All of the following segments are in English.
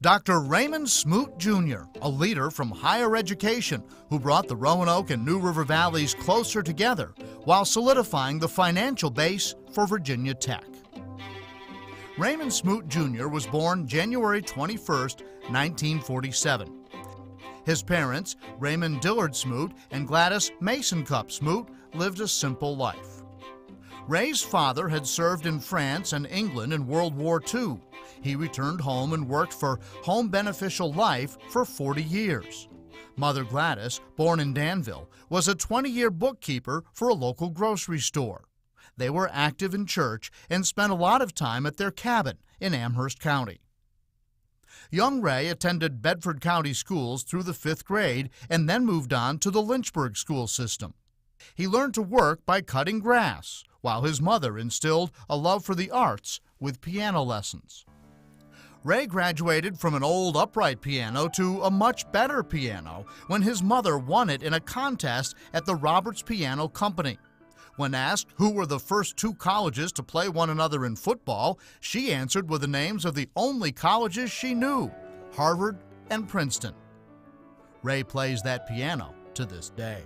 Dr. Raymond Smoot, Jr., a leader from higher education who brought the Roanoke and New River Valleys closer together while solidifying the financial base for Virginia Tech. Raymond Smoot, Jr. was born January 21, 1947. His parents, Raymond Dillard Smoot and Gladys Mason Cup Smoot, lived a simple life. Ray's father had served in France and England in World War II. He returned home and worked for Home Beneficial Life for 40 years. Mother Gladys, born in Danville, was a 20-year bookkeeper for a local grocery store. They were active in church and spent a lot of time at their cabin in Amherst County. Young Ray attended Bedford County schools through the 5th grade and then moved on to the Lynchburg school system. He learned to work by cutting grass, while his mother instilled a love for the arts with piano lessons. Ray graduated from an old upright piano to a much better piano when his mother won it in a contest at the Roberts Piano Company. When asked who were the first two colleges to play one another in football, she answered with the names of the only colleges she knew, Harvard and Princeton. Ray plays that piano to this day.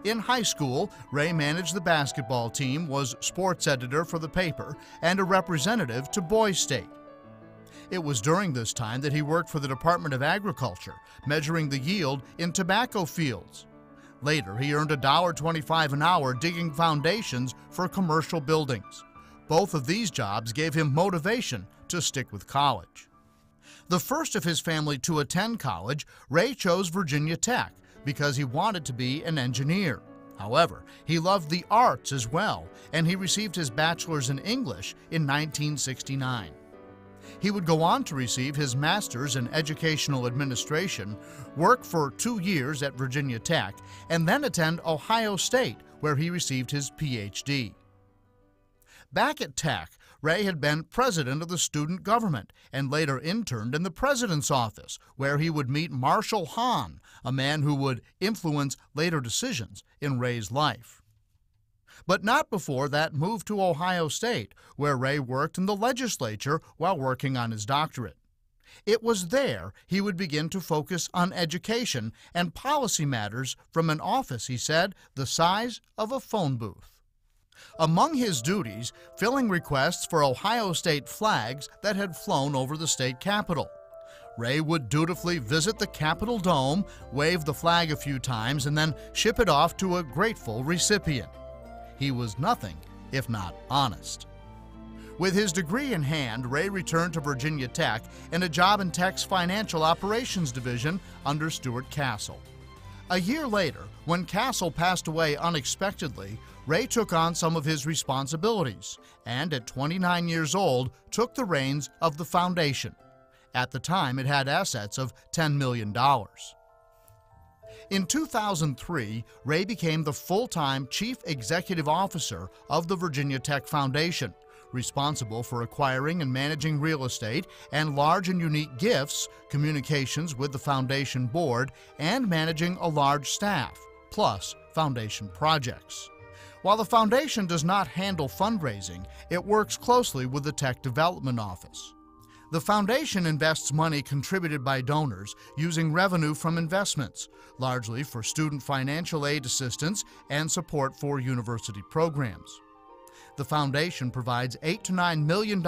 In high school, Ray managed the basketball team, was sports editor for the paper, and a representative to Boys State. It was during this time that he worked for the Department of Agriculture, measuring the yield in tobacco fields. Later, he earned $1.25 an hour digging foundations for commercial buildings. Both of these jobs gave him motivation to stick with college. The first of his family to attend college, Ray chose Virginia Tech because he wanted to be an engineer. However, he loved the arts as well, and he received his bachelor's in English in 1969. He would go on to receive his master's in educational administration, work for 2 years at Virginia Tech, and then attend Ohio State, where he received his Ph.D. Back at Tech, Ray had been president of the student government and later interned in the president's office, where he would meet Marshall Hahn, a man who would influence later decisions in Ray's life. But not before that move to Ohio State, where Ray worked in the legislature while working on his doctorate. It was there he would begin to focus on education and policy matters from an office, he said, the size of a phone booth. Among his duties, filling requests for Ohio State flags that had flown over the state capitol. Ray would dutifully visit the Capitol Dome, wave the flag a few times, and then ship it off to a grateful recipient. He was nothing if not honest. With his degree in hand, Ray returned to Virginia Tech and a job in Tech's Financial Operations Division under Stuart Castle. A year later, when Castle passed away unexpectedly, Ray took on some of his responsibilities and, at 29 years old, took the reins of the foundation. At the time, it had assets of $10 million. In 2003, Ray became the full-time Chief Executive Officer of the Virginia Tech Foundation, responsible for acquiring and managing real estate and large and unique gifts, communications with the foundation board, and managing a large staff, plus foundation projects. While the foundation does not handle fundraising, it works closely with the Tech Development Office. The foundation invests money contributed by donors using revenue from investments, largely for student financial aid assistance and support for university programs. The foundation provides $8 to $9 million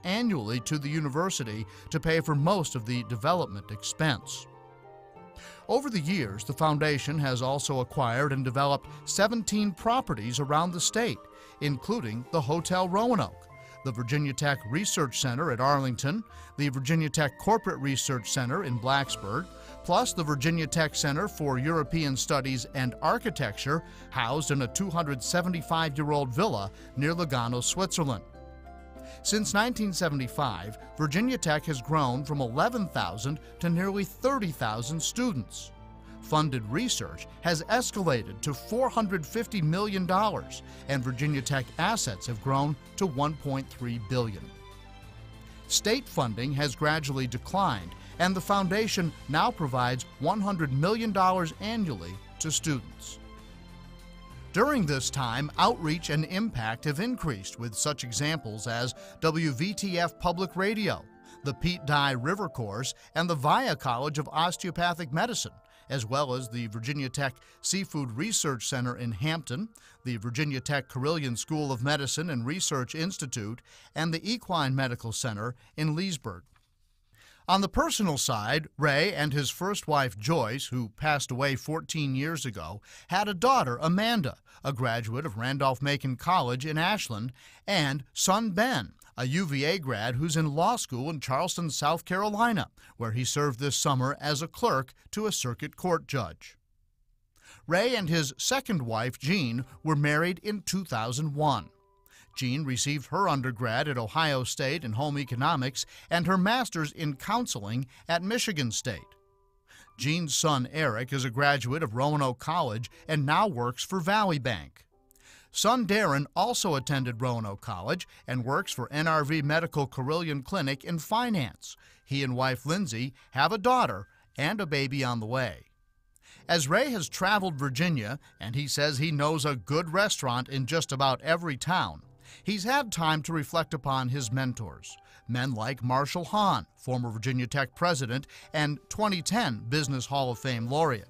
annually to the university to pay for most of the development expense. Over the years, the foundation has also acquired and developed 17 properties around the state, including the Hotel Roanoke, the Virginia Tech Research Center at Arlington, the Virginia Tech Corporate Research Center in Blacksburg, plus the Virginia Tech Center for European Studies and Architecture, housed in a 275-year-old villa near Lugano, Switzerland. Since 1975, Virginia Tech has grown from 11,000 to nearly 30,000 students. Funded research has escalated to $450 million, and Virginia Tech assets have grown to $1.3 billion. State funding has gradually declined, and the foundation now provides $100 million annually to students. During this time, outreach and impact have increased with such examples as WVTF Public Radio, the Pete Dye River Course, and the Via College of Osteopathic Medicine, as well as the Virginia Tech Seafood Research Center in Hampton, the Virginia Tech Carilion School of Medicine and Research Institute, and the Equine Medical Center in Leesburg. On the personal side, Ray and his first wife, Joyce, who passed away 14 years ago, had a daughter, Amanda, a graduate of Randolph-Macon College in Ashland, and son Ben, a UVA grad who's in law school in Charleston, South Carolina, where he served this summer as a clerk to a circuit court judge. Ray and his second wife, Jean, were married in 2001. Jean received her undergrad at Ohio State in home economics and her master's in counseling at Michigan State. Jean's son, Eric, is a graduate of Roanoke College and now works for Valley Bank. Son Darren also attended Roanoke College and works for NRV Medical Carilion Clinic in finance. He and wife Lindsay have a daughter and a baby on the way. As Ray has traveled Virginia, and he says he knows a good restaurant in just about every town, he's had time to reflect upon his mentors, men like Marshall Hahn, former Virginia Tech president and 2010 Business Hall of Fame laureate,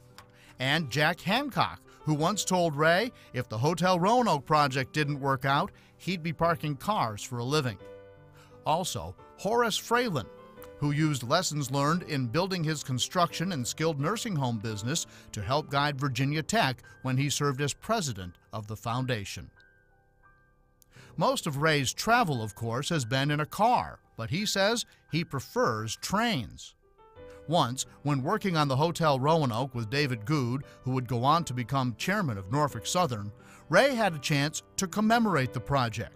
and Jack Hancock, who once told Ray if the Hotel Roanoke project didn't work out, he'd be parking cars for a living. Also, Horace Fralin, who used lessons learned in building his construction and skilled nursing home business to help guide Virginia Tech when he served as president of the foundation. Most of Ray's travel, of course, has been in a car, but he says he prefers trains. Once, when working on the Hotel Roanoke with David Good, who would go on to become chairman of Norfolk Southern, Ray had a chance to commemorate the project.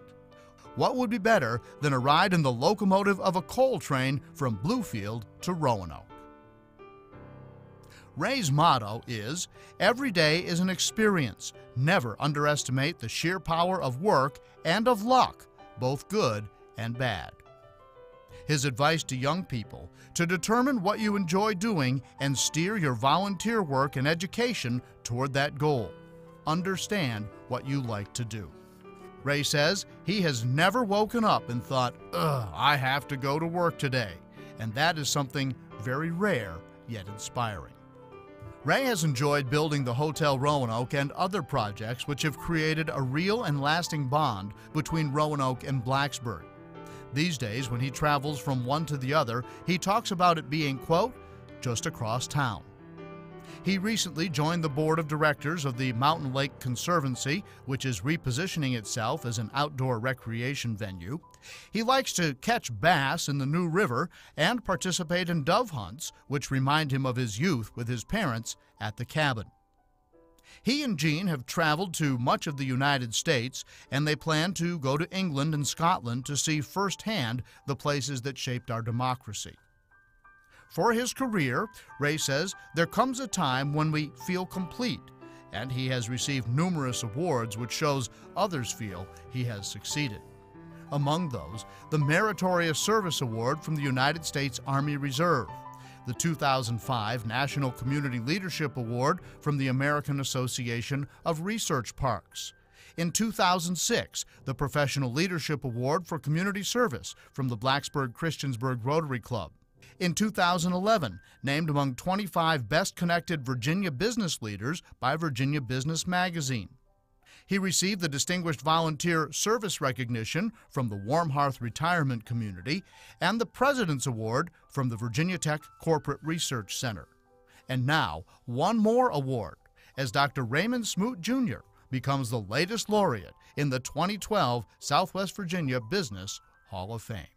What would be better than a ride in the locomotive of a coal train from Bluefield to Roanoke? Ray's motto is, "Every day is an experience. Never underestimate the sheer power of work and of luck, both good and bad." His advice to young people: to determine what you enjoy doing and steer your volunteer work and education toward that goal. Understand what you like to do. Ray says he has never woken up and thought, "Ugh, I have to go to work today," and that is something very rare yet inspiring. Ray has enjoyed building the Hotel Roanoke and other projects which have created a real and lasting bond between Roanoke and Blacksburg. These days, when he travels from one to the other, he talks about it being, quote, "just across town." He recently joined the board of directors of the Mountain Lake Conservancy, which is repositioning itself as an outdoor recreation venue. He likes to catch bass in the New River and participate in dove hunts, which remind him of his youth with his parents at the cabin. He and Jean have traveled to much of the United States, and they plan to go to England and Scotland to see firsthand the places that shaped our democracy. For his career, Ray says, there comes a time when we feel complete, and he has received numerous awards which shows others feel he has succeeded. Among those, the Meritorious Service Award from the United States Army Reserve, the 2005 National Community Leadership Award from the American Association of Research Parks. In 2006, the Professional Leadership Award for Community Service from the Blacksburg-Christiansburg Rotary Club. In 2011, named among 25 Best Connected Virginia Business Leaders by Virginia Business Magazine. He received the Distinguished Volunteer Service Recognition from the Warm Hearth Retirement Community and the President's Award from the Virginia Tech Corporate Research Center. And now, one more award, as Dr. Raymond Smoot, Jr. becomes the latest laureate in the 2012 Southwest Virginia Business Hall of Fame.